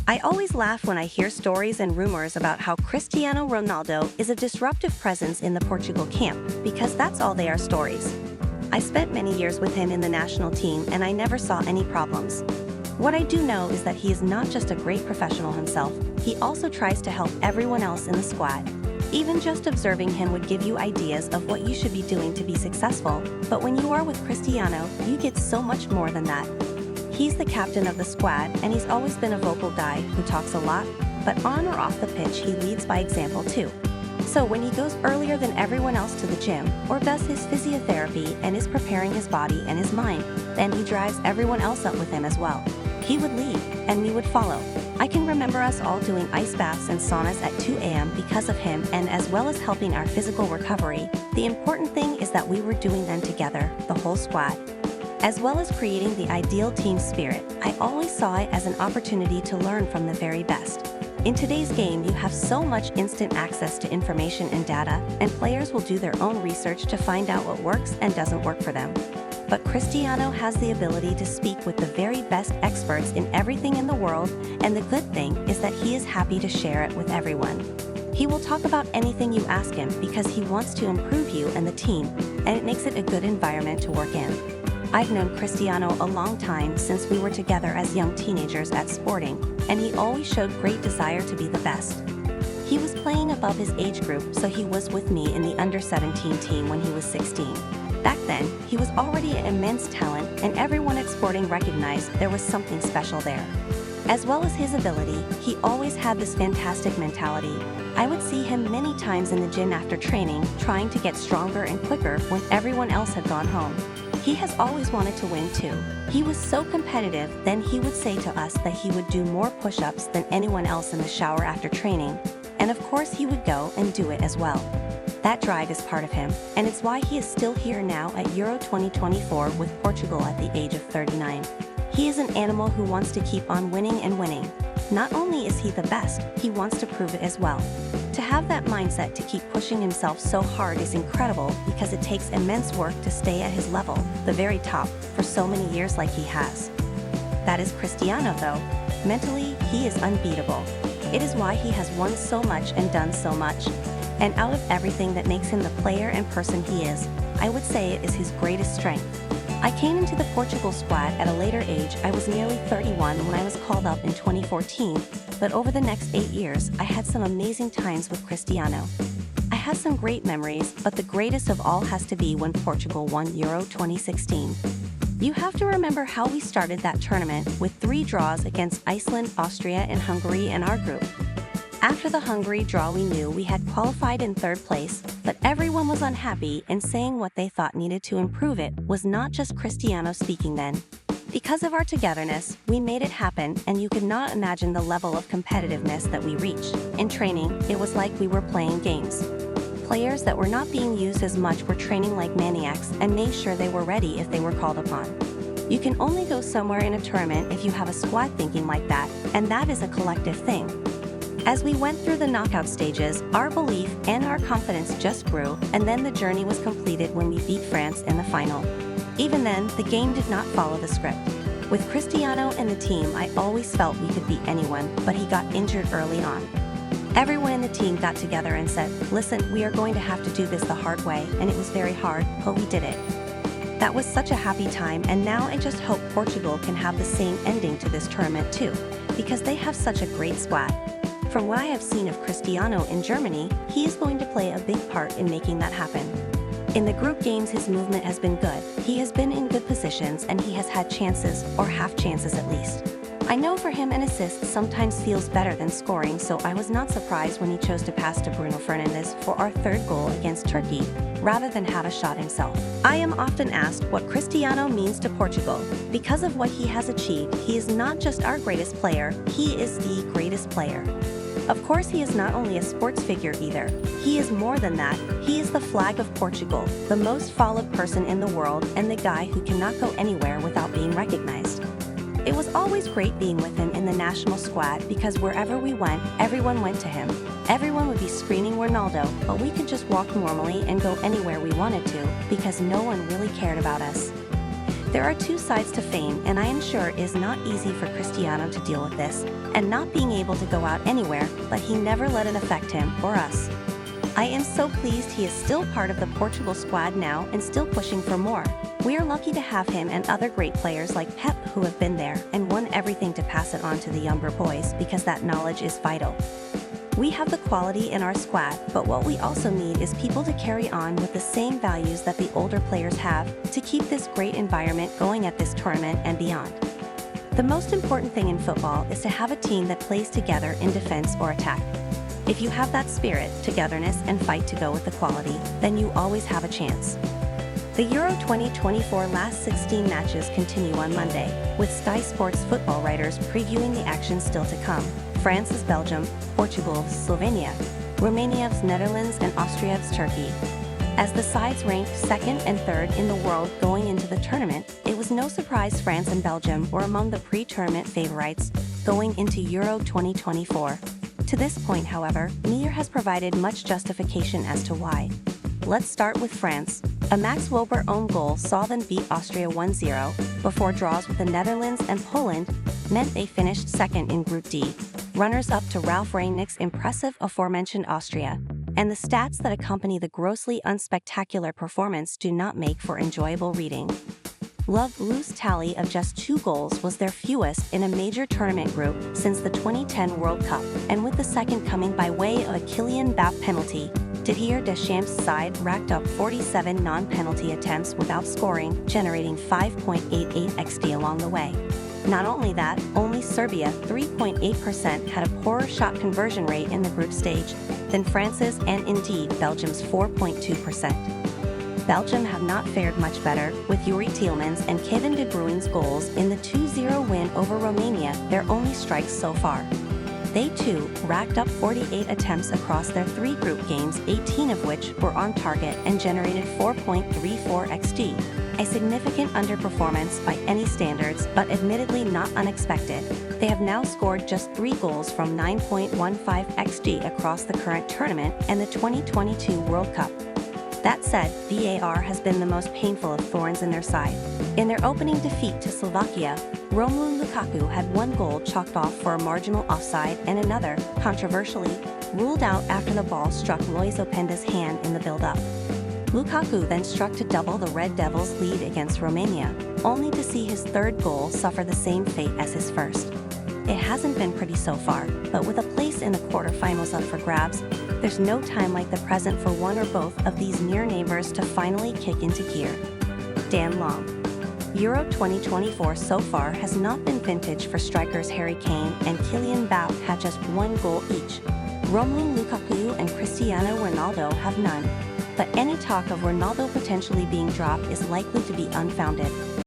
I always laugh when I hear stories and rumors about how Cristiano Ronaldo is a disruptive presence in the Portugal camp, because that's all they are, stories. I spent many years with him in the national team and I never saw any problems. What I do know is that he is not just a great professional himself, he also tries to help everyone else in the squad. Even just observing him would give you ideas of what you should be doing to be successful, but when you are with Cristiano, you get so much more than that. He's the captain of the squad and he's always been a vocal guy who talks a lot, but on or off the pitch he leads by example too. So when he goes earlier than everyone else to the gym, or does his physiotherapy and is preparing his body and his mind, then he drives everyone else up with him as well. He would lead, and we would follow. I can remember us all doing ice baths and saunas at 2 a.m. because of him, and as well as helping our physical recovery, the important thing is that we were doing them together, the whole squad. As well as creating the ideal team spirit, I always saw it as an opportunity to learn from the very best. In today's game, you have so much instant access to information and data, and players will do their own research to find out what works and doesn't work for them. But Cristiano has the ability to speak with the very best experts in everything in the world, and the good thing is that he is happy to share it with everyone. He will talk about anything you ask him because he wants to improve you and the team, and it makes it a good environment to work in. I've known Cristiano a long time, since we were together as young teenagers at Sporting, and he always showed great desire to be the best. He was playing above his age group, so he was with me in the under-17 team when he was 16. Back then, he was already an immense talent, and everyone at Sporting recognized there was something special there. As well as his ability, he always had this fantastic mentality. I would see him many times in the gym after training, trying to get stronger and quicker when everyone else had gone home. He has always wanted to win too. He was so competitive, then he would say to us that he would do more push-ups than anyone else in the shower after training, and of course he would go and do it as well. That drive is part of him, and it's why he is still here now at Euro 2024 with Portugal at the age of 39. He is an animal who wants to keep on winning and winning. Not only is he the best, he wants to prove it as well. To have that mindset to keep pushing himself so hard is incredible, because it takes immense work to stay at his level, the very top, for so many years like he has. That is Cristiano though. Mentally, he is unbeatable. It is why he has won so much and done so much. And out of everything that makes him the player and person he is, I would say it is his greatest strength. I came into the Portugal squad at a later age. I was nearly 31 when I was called up in 2014, but over the next 8 years, I had some amazing times with Cristiano. I have some great memories, but the greatest of all has to be when Portugal won Euro 2016. You have to remember how we started that tournament with 3 draws against Iceland, Austria, and Hungary in our group. After the Hungary draw, we knew we had qualified in 3rd place, but everyone was unhappy and saying what they thought needed to improve. It was not just Cristiano speaking then. Because of our togetherness, we made it happen, and you could not imagine the level of competitiveness that we reached. In training, it was like we were playing games. Players that were not being used as much were training like maniacs and made sure they were ready if they were called upon. You can only go somewhere in a tournament if you have a squad thinking like that, and that is a collective thing. As we went through the knockout stages, our belief and our confidence just grew, and then the journey was completed when we beat France in the final. Even then, the game did not follow the script. With Cristiano and the team, I always felt we could beat anyone, but he got injured early on. Everyone in the team got together and said, "Listen, we are going to have to do this the hard way," and it was very hard, but we did it. That was such a happy time, and now I just hope Portugal can have the same ending to this tournament too, because they have such a great squad. From what I have seen of Cristiano in Germany, he is going to play a big part in making that happen. In the group games, his movement has been good. He has been in good positions and he has had chances, or half chances at least. I know for him an assist sometimes feels better than scoring, so I was not surprised when he chose to pass to Bruno Fernandes for our 3rd goal against Turkey, rather than have a shot himself. I am often asked what Cristiano means to Portugal. Because of what he has achieved, he is not just our greatest player, he is the greatest player. Of course, he is not only a sports figure either. He is more than that. He is the flag of Portugal, the most followed person in the world, and the guy who cannot go anywhere without being recognized. It was always great being with him in the national squad, because wherever we went, everyone went to him. Everyone would be screaming Ronaldo, but we could just walk normally and go anywhere we wanted to, because no one really cared about us. There are two sides to fame, and I am sure it is not easy for Cristiano to deal with this, and not being able to go out anywhere, but he never let it affect him or us. I am so pleased he is still part of the Portugal squad now and still pushing for more. We are lucky to have him and other great players like Pep who have been there and won everything to pass it on to the younger boys because that knowledge is vital. We have the quality in our squad, but what we also need is people to carry on with the same values that the older players have to keep this great environment going at this tournament and beyond. The most important thing in football is to have a team that plays together in defense or attack. If you have that spirit, togetherness, and fight to go with the quality, then you always have a chance. The Euro 2024 last 16 matches continue on Monday, with Sky Sports football writers previewing the action still to come. France's Belgium, Portugal's Slovenia, Romania's Netherlands, and Austria's Turkey. As the sides ranked second and third in the world going into the tournament, it was no surprise France and Belgium were among the pre-tournament favorites going into Euro 2024. To this point, however, neither has provided much justification as to why. Let's start with France. A Max Wober own goal saw them beat Austria 1-0 before draws with the Netherlands and Poland meant they finished second in Group D, runners-up to Ralf Rangnick's impressive aforementioned Austria, and the stats that accompany the grossly unspectacular performance do not make for enjoyable reading. Le Blues' tally of just 2 goals was their fewest in a major tournament group since the 2010 World Cup, and with the second coming by way of a Kylian mbappe penalty. Didier Deschamps' side racked up 47 non-penalty attempts without scoring, generating 5.88 xG along the way. Not only that, only Serbia, 3.8%, had a poorer shot conversion rate in the group stage than France's and indeed Belgium's 4.2%. Belgium have not fared much better, with Yuri Tielemans and Kevin De Bruyne's goals in the 2-0 win over Romania their only strikes so far. They too racked up 48 attempts across their 3 group games, 18 of which were on target and generated 4.34 xG, a significant underperformance by any standards, but admittedly not unexpected. They have now scored just 3 goals from 9.15 xG across the current tournament and the 2022 World Cup. That said, VAR has been the most painful of thorns in their side. In their opening defeat to Slovakia, Romelu Lukaku had 1 goal chalked off for a marginal offside and another, controversially, ruled out after the ball struck Lois Openda's hand in the build-up. Lukaku then struck to double the Red Devils' lead against Romania, only to see his 3rd goal suffer the same fate as his first. It hasn't been pretty so far, but with a place in the quarterfinals up for grabs, there's no time like the present for one or both of these near neighbors to finally kick into gear. Dan Long. Euro 2024 so far has not been vintage for strikers Harry Kane and Kylian mbappe had just 1 goal each. Romelu Lukaku and Cristiano Ronaldo have none. But any talk of Ronaldo potentially being dropped is likely to be unfounded.